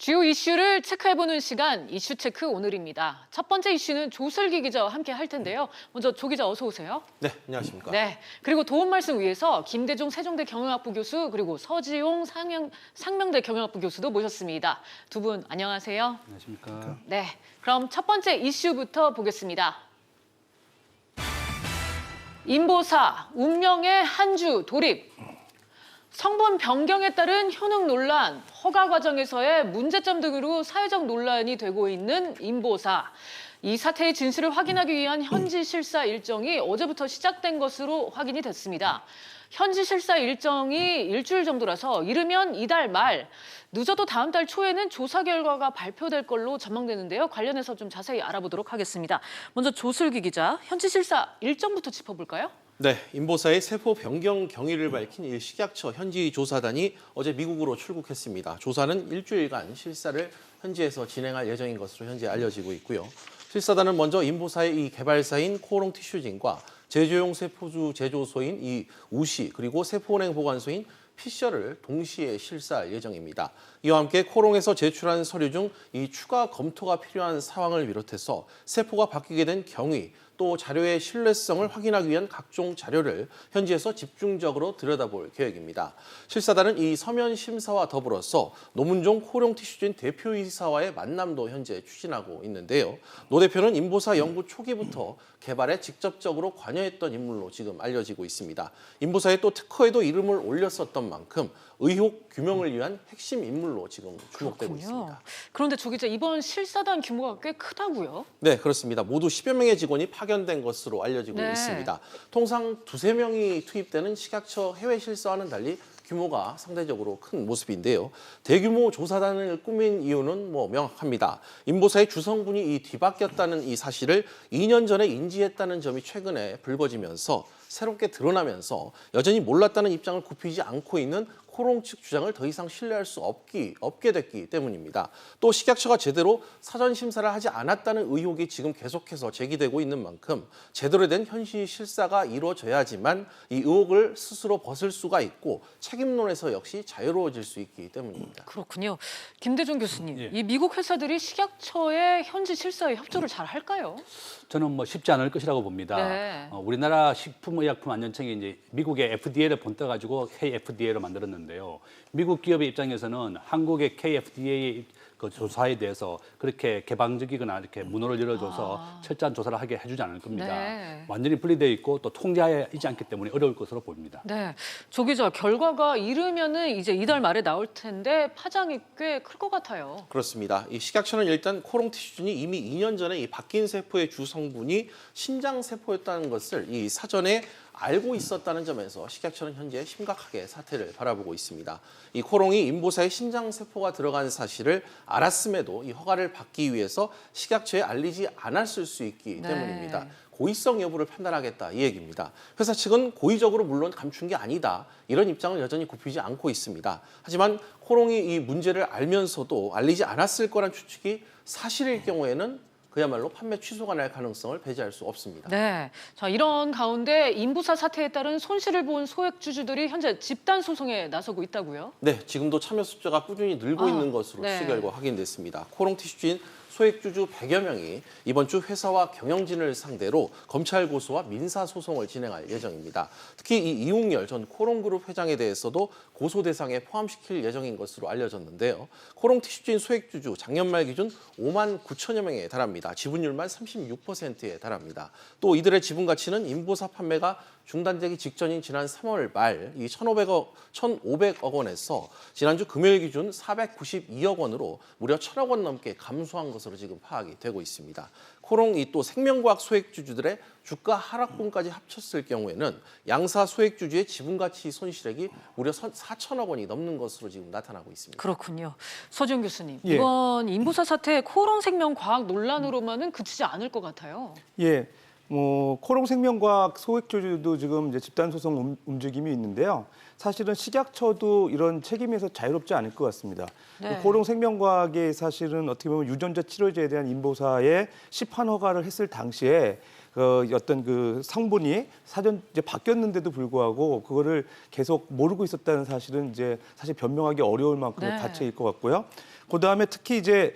주요 이슈를 체크해보는 시간, 이슈 체크 오늘입니다. 첫 번째 이슈는 조슬기 기자와 함께 할 텐데요. 먼저 조 기자 어서 오세요. 네, 안녕하십니까. 네, 그리고 도움 말씀 위해서 김대중 세종대 경영학부 교수 그리고 서지용 상명대 경영학부 교수도 모셨습니다. 두 분 안녕하세요. 안녕하십니까. 네, 그럼 첫 번째 이슈부터 보겠습니다. 인보사, 운명의 한 주 돌입. 성분 변경에 따른 효능 논란, 허가 과정에서의 문제점 등으로 사회적 논란이 되고 있는 인보사. 이 사태의 진실을 확인하기 위한 현지 실사 일정이 어제부터 시작된 것으로 확인이 됐습니다. 현지 실사 일정이 일주일 정도라서 이르면 이달 말, 늦어도 다음 달 초에는 조사 결과가 발표될 걸로 전망되는데요. 관련해서 좀 자세히 알아보도록 하겠습니다. 먼저 조슬기 기자, 현지 실사 일정부터 짚어볼까요? 네, 인보사의 세포 변경 경위를 밝힌 이 식약처 현지 조사단이 어제 미국으로 출국했습니다. 조사는 일주일간 실사를 현지에서 진행할 예정인 것으로 현재 알려지고 있고요. 실사단은 먼저 인보사의 이 개발사인 코오롱 티슈진과 제조용 세포주 제조소인 이 우시 그리고 세포은행 보관소인 피셔를 동시에 실사할 예정입니다. 이와 함께 코롱에서 제출한 서류 중 이 추가 검토가 필요한 사항을 비롯해서 세포가 바뀌게 된 경위, 또 자료의 신뢰성을 확인하기 위한 각종 자료를 현지에서 집중적으로 들여다볼 계획입니다. 실사단은 이 서면 심사와 더불어서 노문종 코오롱 티슈진 대표이사와의 만남도 현재 추진하고 있는데요. 노 대표는 인보사 연구 초기부터 개발에 직접적으로 관여했던 인물로 지금 알려지고 있습니다. 인보사의 또 특허에도 이름을 올렸었던 만큼 의혹 규명을 위한 핵심 인물로 지금 주목되고 있습니다. 그런데 조 기자, 이번 실사단 규모가 꽤 크다고요? 네, 그렇습니다. 모두 10여 명의 직원이 파견된 것으로 알려지고 네. 있습니다. 통상 두세 명이 투입되는 식약처 해외 실사와는 달리 규모가 상대적으로 큰 모습인데요. 대규모 조사단을 꾸민 이유는 명확합니다. 인보사의 주성분이 뒤바뀌었다는 이 사실을 2년 전에 인지했다는 점이 최근에 불거지면서 새롭게 드러나면서 여전히 몰랐다는 입장을 굽히지 않고 있는 코롱 측 주장을 더 이상 신뢰할 수 없게 됐기 때문입니다. 또 식약처가 제대로 사전 심사를 하지 않았다는 의혹이 지금 계속해서 제기되고 있는 만큼 제대로 된 현실 실사가 이루어져야지만 이 의혹을 스스로 벗을 수가 있고 책임론에서 역시 자유로워질 수 있기 때문입니다. 그렇군요. 김대중 교수님, 예. 이 미국 회사들이 식약처의 현지 실사에 협조를 잘 할까요? 저는 쉽지 않을 것이라고 봅니다. 네. 우리나라 식품의약품안전청이 이제 미국의 FDA를 본떠 가지고 KFDA로 만들었는데요. 미국 기업의 입장에서는 한국의 KFDA 그 조사에 대해서 그렇게 개방적이거나 이렇게 문호를 열어줘서 철저한 조사를 하게 해주지 않을 겁니다. 네. 완전히 분리되어 있고 또 통제하에 있지 않기 때문에 어려울 것으로 보입니다. 네, 조 기자, 결과가 이르면은 이제 이달 말에 나올 텐데 파장이 꽤 클 것 같아요. 그렇습니다. 이 식약처는 일단 코롱 티슈진이 이미 2년 전에 이 바뀐 세포의 주 성분이 신장 세포였다는 것을 이 사전에 알고 있었다는 점에서 식약처는 현재 심각하게 사태를 바라보고 있습니다. 이 코롱이 인보사의 신장 세포가 들어간 사실을 알았음에도 이 허가를 받기 위해서 식약처에 알리지 않았을 수 있기 네. 때문입니다. 고의성 여부를 판단하겠다 이 얘기입니다. 회사 측은 고의적으로 물론 감춘 게 아니다. 이런 입장을 여전히 굽히지 않고 있습니다. 하지만 코롱이 이 문제를 알면서도 알리지 않았을 거란 추측이 사실일 경우에는 그야말로 판매 취소가 날 가능성을 배제할 수 없습니다. 네, 자 이런 가운데 인보사 사태에 따른 손실을 본 소액주주들이 현재 집단 소송에 나서고 있다고요? 네, 지금도 참여 숫자가 꾸준히 늘고 있는 것으로 네. 추적 결과 확인됐습니다. 코롱 티슈진 소액주주 100여 명이 이번 주 회사와 경영진을 상대로 검찰 고소와 민사 소송을 진행할 예정입니다. 특히 이 이웅열 전 코롱그룹 회장에 대해서도 고소 대상에 포함시킬 예정인 것으로 알려졌는데요. 코롱 티슈진 소액주주 작년 말 기준 5만 9천여 명에 달합니다. 지분율만 36%에 달합니다. 또 이들의 지분 가치는 인보사 판매가 중단되기 직전인 지난 3월 말 이 1,500억 원에서 지난주 금요일 기준 492억 원으로 무려 1,000억 원 넘게 감소한 것으로 지금 파악이 되고 있습니다. 코롱이 또 생명과학 소액주주들의 주가 하락분까지 합쳤을 경우에는 양사 소액주주의 지분 가치 손실액이 무려 4천억 원이 넘는 것으로 지금 나타나고 있습니다. 그렇군요. 서지용 교수님, 예. 이번 인보사 사태 코롱 생명과학 논란으로만은 그치지 않을 것 같아요. 예, 코롱 생명과학 소액주주도 지금 이제 집단 소송 움직임이 있는데요. 사실은 식약처도 이런 책임에서 자유롭지 않을 것 같습니다. 네. 코롱 생명과학이 사실은 어떻게 보면 유전자 치료제에 대한 인보사에 시판 허가를 했을 당시에 어떤 그 성분이 사전 이제 바뀌었는데도 불구하고 그거를 계속 모르고 있었다는 사실은 이제 사실 변명하기 어려울 만큼의 네. 가치일 것 같고요. 그다음에 특히 이제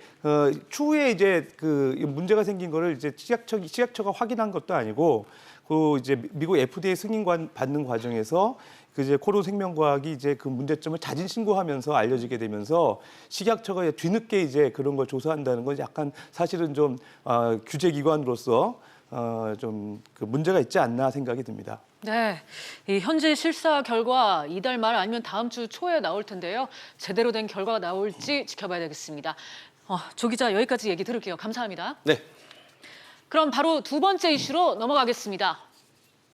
추후에 이제 그 문제가 생긴 거를 이제 식약처가 확인한 것도 아니고 그 이제 미국 FDA 승인 받는 과정에서 그 이제 코로 생명과학이 이제 그 문제점을 자진 신고하면서 알려지게 되면서 식약처가 뒤늦게 이제 그런 걸 조사한다는 건 약간 사실은 좀 규제 기관으로서 좀 그 문제가 있지 않나 생각이 듭니다. 네, 이 현지 실사 결과 이달 말 아니면 다음 주 초에 나올 텐데요. 제대로 된 결과가 나올지 지켜봐야 되겠습니다. 조 기자 여기까지 얘기 들을게요. 감사합니다. 네. 그럼 바로 두 번째 이슈로 넘어가겠습니다.